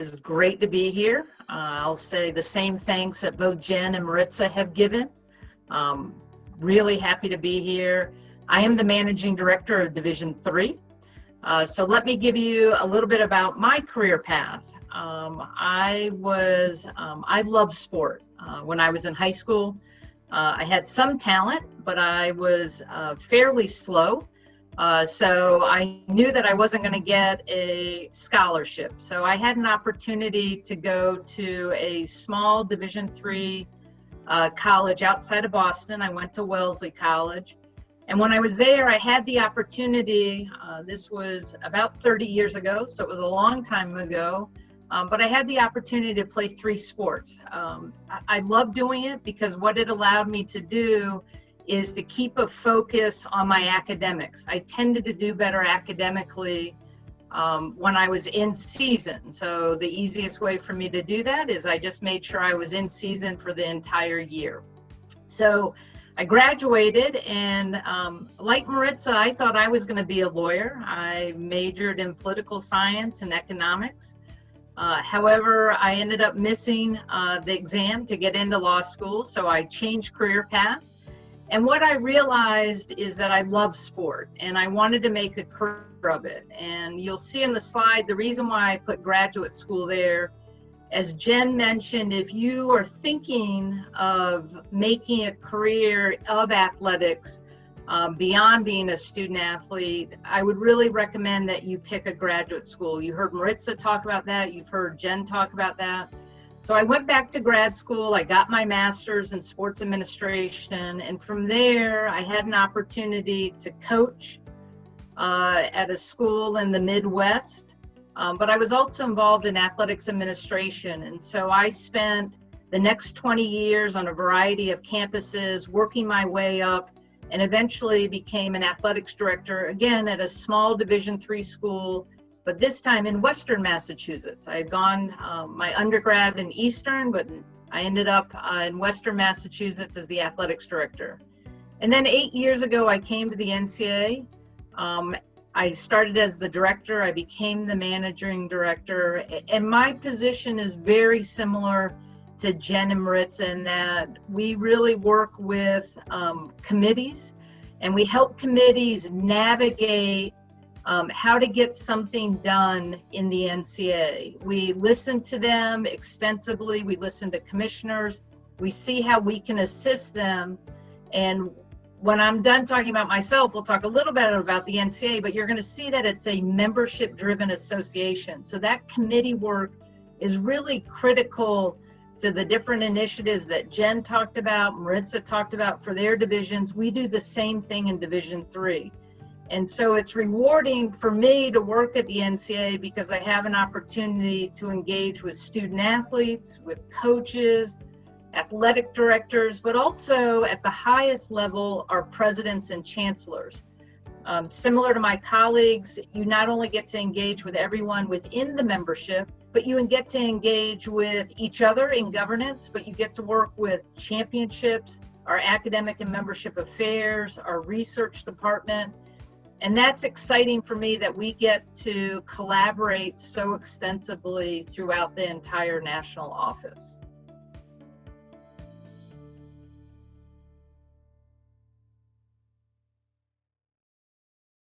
is great to be here. I'll say the same thanks that both Jen and Maritza have given. Really happy to be here. I am the Managing Director of Division 3. So let me give you a little bit about my career path. I loved sport. When I was in high school, I had some talent, but I was fairly slow. So I knew that I wasn't going to get a scholarship. So I had an opportunity to go to a small Division 3 college outside of Boston. I went to Wellesley College. And when I was there, I had the opportunity, this was about 30 years ago, so it was a long time ago, but I had the opportunity to play 3 sports. I love doing it because what it allowed me to do is to keep a focus on my academics. I tended to do better academically when I was in season. So the easiest way for me to do that is I just made sure I was in season for the entire year. So I graduated, and like Maritza, I thought I was going to be a lawyer. I majored in political science and economics. However, I ended up missing the exam to get into law school, so I changed career path. And what I realized is that I love sport, and I wanted to make a career of it. And you'll see in the slide, the reason why I put graduate school there, as Jen mentioned, if you are thinking of making a career of athletics beyond being a student athlete, I would really recommend that you pick a graduate school. You heard Maritza talk about that. You've heard Jen talk about that. So I went back to grad school. I got my master's in sports administration. And from there, I had an opportunity to coach at a school in the Midwest. But I was also involved in athletics administration. And so I spent the next 20 years on a variety of campuses, working my way up, and eventually became an athletics director, again, at a small Division 3 school, but this time in Western Massachusetts. I had gone my undergrad in Eastern, but I ended up in Western Massachusetts as the athletics director. And then 8 years ago, I came to the NCAA. I started as the director, I became the managing director, and my position is very similar to Jen and Maritza in that we really work with committees, and we help committees navigate how to get something done in the NCAA. We listen to them extensively, we listen to commissioners, we see how we can assist them, and when I'm done talking about myself, we'll talk a little bit about the NCAA, but you're going to see that it's a membership-driven association. So that committee work is really critical to the different initiatives that Jen talked about, Maritza talked about for their divisions. We do the same thing in Division 3. And so it's rewarding for me to work at the NCAA because I have an opportunity to engage with student athletes, with coaches, athletic directors, but also at the highest level are presidents and chancellors. Similar to my colleagues, you not only get to engage with everyone within the membership, but you get to engage with each other in governance, but you get to work with championships, our academic and membership affairs, our research department. And that's exciting for me that we get to collaborate so extensively throughout the entire national office.